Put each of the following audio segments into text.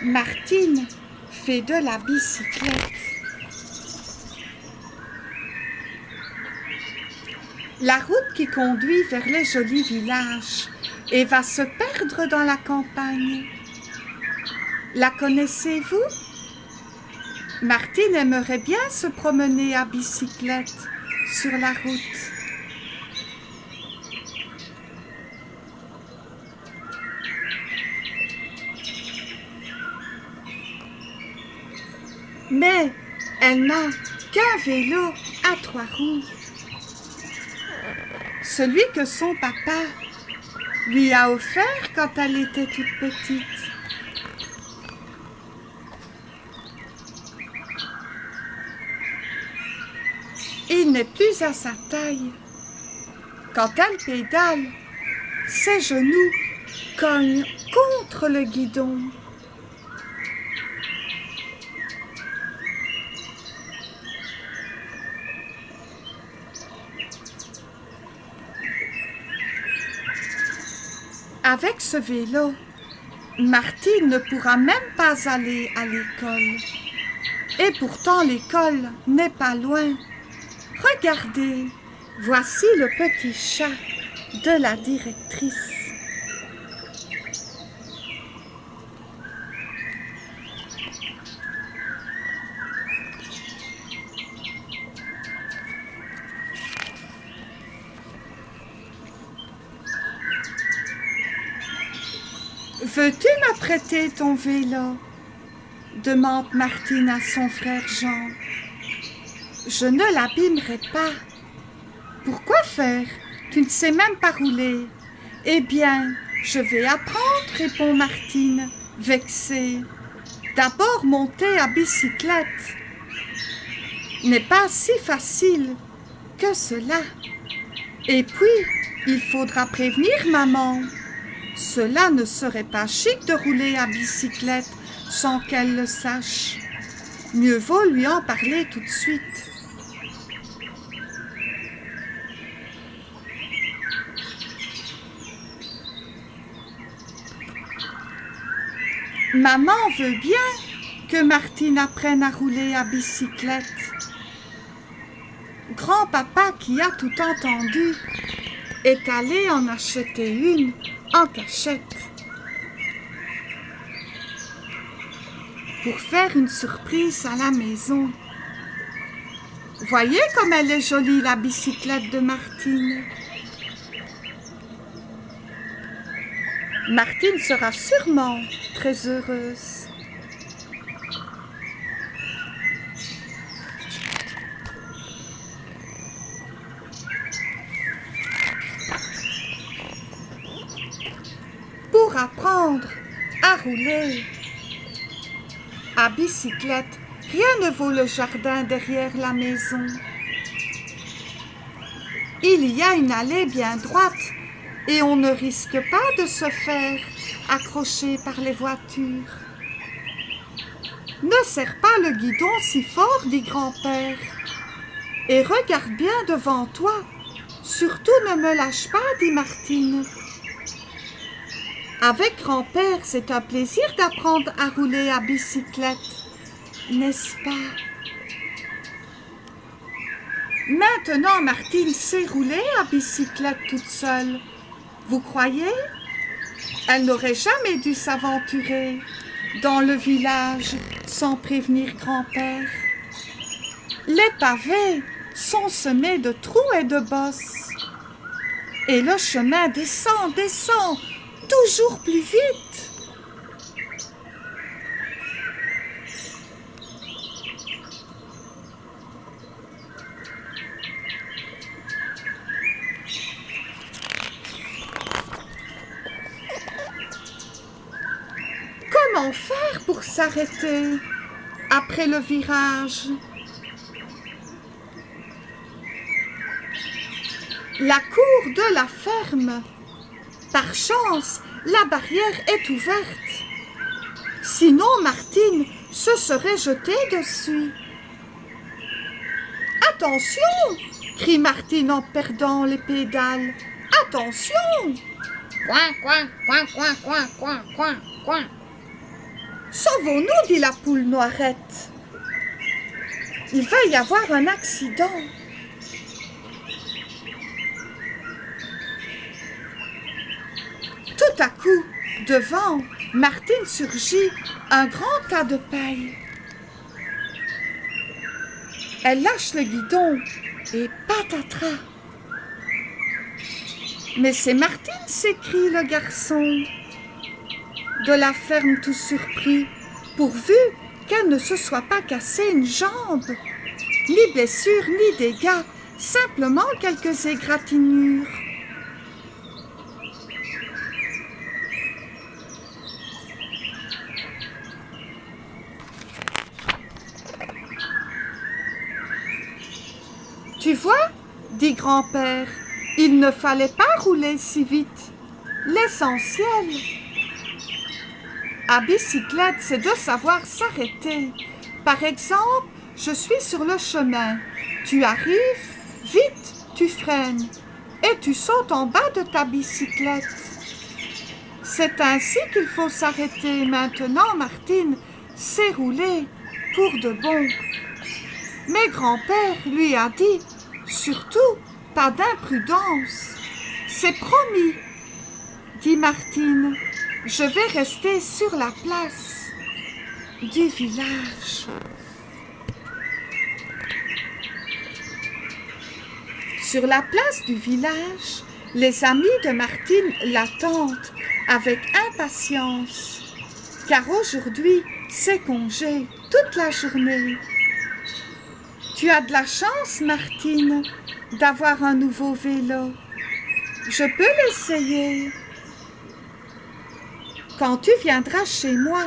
Martine fait de la bicyclette. La route qui conduit vers les jolis villages et va se perdre dans la campagne. La connaissez-vous? Martine aimerait bien se promener à bicyclette sur la route. Mais elle n'a qu'un vélo à 3 roues. Celui que son papa lui a offert quand elle était toute petite. Il n'est plus à sa taille. Quand elle pédale, ses genoux cognent contre le guidon. Avec ce vélo, Martine ne pourra même pas aller à l'école. Et pourtant l'école n'est pas loin. Regardez, voici le petit chat de la directrice. Veux-tu me prêter ton vélo? Demande Martine à son frère Jean. Je ne l'abîmerai pas. Pourquoi faire? Tu ne sais même pas rouler. Eh bien, je vais apprendre, répond Martine, vexée. D'abord monter à bicyclette n'est pas si facile que cela. Et puis, il faudra prévenir maman. Cela ne serait pas chic de rouler à bicyclette sans qu'elle le sache. Mieux vaut lui en parler tout de suite. Maman veut bien que Martine apprenne à rouler à bicyclette. Grand-papa, qui a tout entendu, est allé en acheter une en cachette pour faire une surprise à la maison. Voyez comme elle est jolie, la bicyclette de Martine. Martine sera sûrement très heureuse. Pour apprendre à rouler à bicyclette, rien ne vaut le jardin derrière la maison. Il y a une allée bien droite et on ne risque pas de se faire accrocher par les voitures. Ne serre pas le guidon si fort, dit grand-père, et regarde bien devant toi. Surtout ne me lâche pas, dit Martine. Avec grand-père, c'est un plaisir d'apprendre à rouler à bicyclette, n'est-ce pas? Maintenant, Martine sait rouler à bicyclette toute seule. Vous croyez? Elle n'aurait jamais dû s'aventurer dans le village sans prévenir grand-père. Les pavés sont semés de trous et de bosses. Et le chemin descend, descend, toujours plus vite. Comment faire pour s'arrêter après le virage? La cour de la ferme. Par chance, la barrière est ouverte. Sinon, Martine se serait jetée dessus. Attention! Crie Martine en perdant les pédales. Attention! Coin, coin, coin, coin, coin, coin, coin, coin. Sauvons-nous, dit la poule Noirette. Il va y avoir un accident. Tout à coup, devant, Martine surgit un grand tas de paille. Elle lâche le guidon et patatras. Mais c'est Martine, s'écrie le garçon de la ferme tout surpris, pourvu qu'elle ne se soit pas cassé une jambe. Ni blessure, ni dégâts, simplement quelques égratignures. Tu vois, dit grand-père, il ne fallait pas rouler si vite. L'essentiel à bicyclette, c'est de savoir s'arrêter. Par exemple, je suis sur le chemin. Tu arrives, vite, tu freines et tu sautes en bas de ta bicyclette. C'est ainsi qu'il faut s'arrêter. Maintenant, Martine sait rouler pour de bon. Mais grand-père lui a dit, surtout, pas d'imprudence. C'est promis, dit Martine. Je vais rester sur la place du village. Sur la place du village, les amis de Martine l'attendent avec impatience, car aujourd'hui, c'est congé toute la journée. Tu as de la chance, Martine, d'avoir un nouveau vélo. Je peux l'essayer. Quand tu viendras chez moi,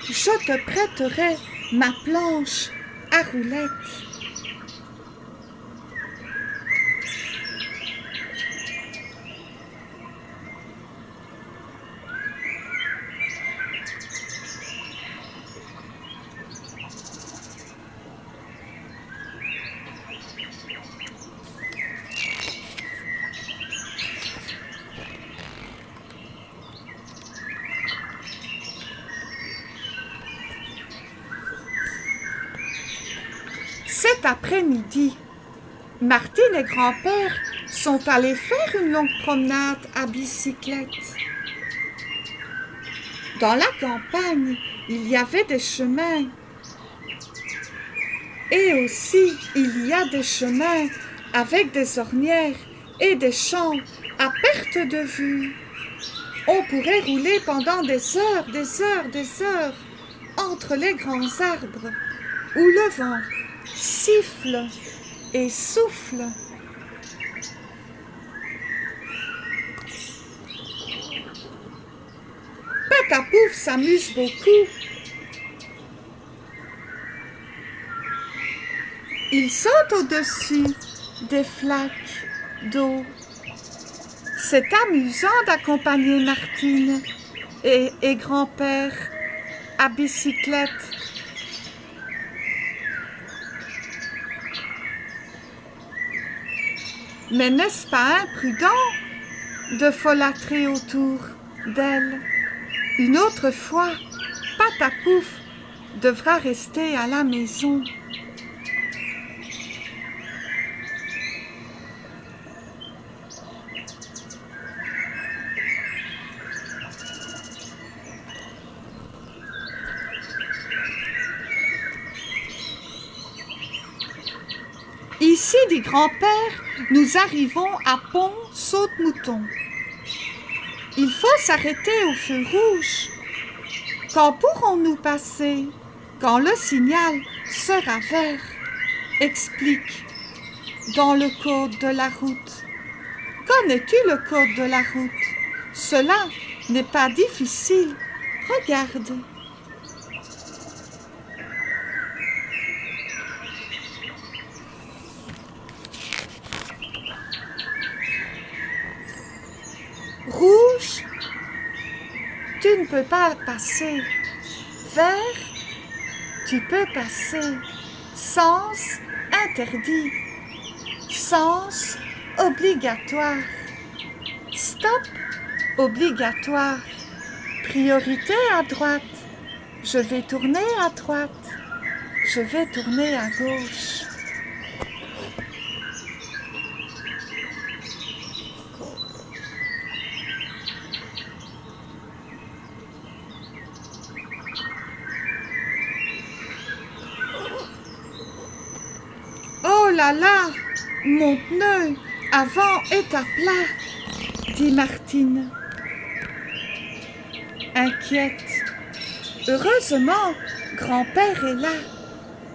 je te prêterai ma planche à roulettes. Cet après-midi, Martine et grand-père sont allés faire une longue promenade à bicyclette. Dans la campagne, il y avait des chemins. Et aussi, il y a des chemins avec des ornières et des champs à perte de vue. On pourrait rouler pendant des heures, des heures, des heures entre les grands arbres où le vent siffle et souffle. Patapouf s'amuse beaucoup. Il saute au-dessus des flaques d'eau. C'est amusant d'accompagner Martine et grand-père à bicyclette. Mais n'est-ce pas imprudent de folâtrer autour d'elle? Une autre fois, Patapouf devra rester à la maison. Ici, dit grand-père, nous arrivons à Pont-Saute-Mouton. Il faut s'arrêter au feu rouge. Quand pourrons-nous passer? Quand le signal sera vert, explique dans le code de la route. Connais-tu le code de la route? Cela n'est pas difficile. Regarde. Rouge, tu ne peux pas passer. Vert, tu peux passer. Sens interdit. Sens obligatoire. Stop obligatoire. Priorité à droite. Je vais tourner à droite. Je vais tourner à gauche. Oh là là, mon pneu avant est à plat, dit Martine, inquiète. Heureusement, grand-père est là.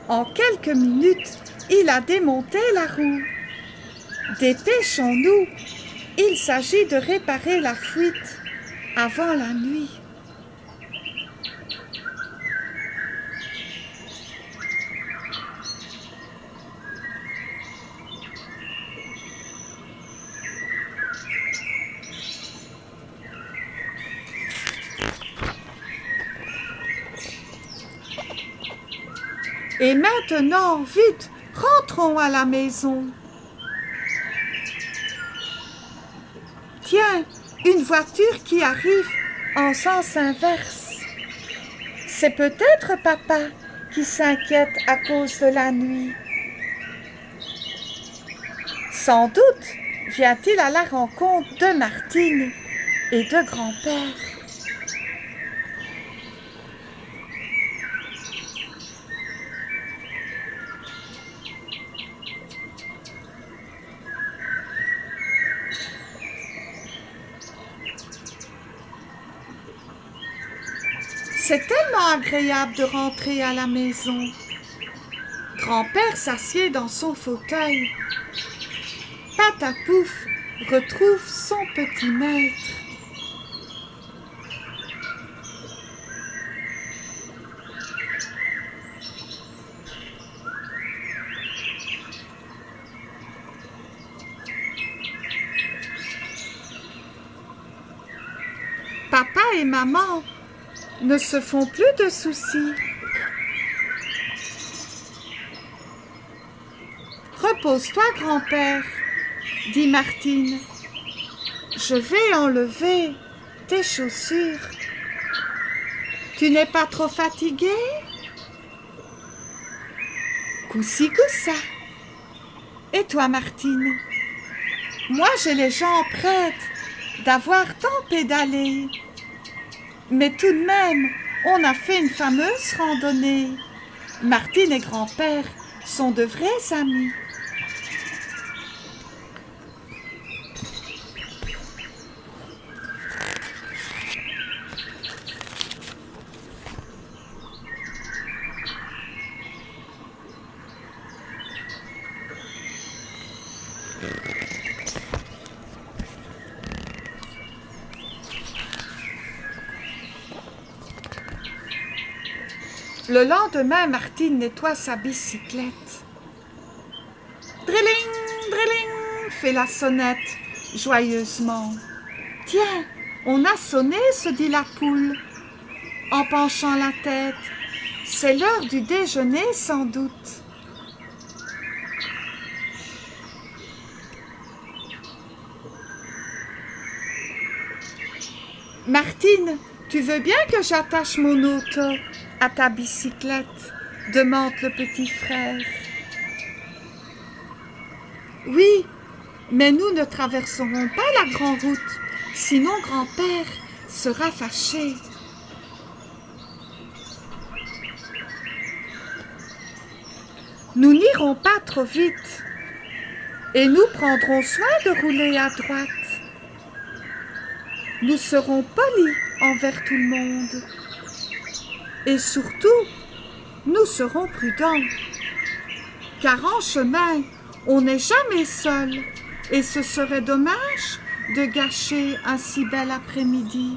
En quelques minutes, il a démonté la roue. Dépêchons-nous, il s'agit de réparer la fuite avant la nuit. Et maintenant, vite, rentrons à la maison. Tiens, une voiture qui arrive en sens inverse. C'est peut-être papa qui s'inquiète à cause de la nuit. Sans doute vient-il à la rencontre de Martine et de grand-père. C'est tellement agréable de rentrer à la maison. Grand-père s'assied dans son fauteuil. Patapouf retrouve son petit maître. Papa et maman ne se font plus de soucis. Repose-toi, grand-père, dit Martine. Je vais enlever tes chaussures. Tu n'es pas trop fatigué? Coussi coussa. Et toi, Martine? Moi, j'ai les jambes prêtes d'avoir tant pédalé. Mais tout de même, on a fait une fameuse randonnée. Martine et grand-père sont de vrais amis. Le lendemain, Martine nettoie sa bicyclette. Drilling, drilling, fait la sonnette joyeusement. Tiens, on a sonné, se dit la poule, en penchant la tête. C'est l'heure du déjeuner, sans doute. Martine, tu veux bien que j'attache mon auto à ta bicyclette? Demande le petit frère. Oui, mais nous ne traverserons pas la grande route, sinon grand-père sera fâché. Nous n'irons pas trop vite et nous prendrons soin de rouler à droite. Nous serons polis envers tout le monde. Et surtout, nous serons prudents, car en chemin, on n'est jamais seul, et ce serait dommage de gâcher un si bel après-midi.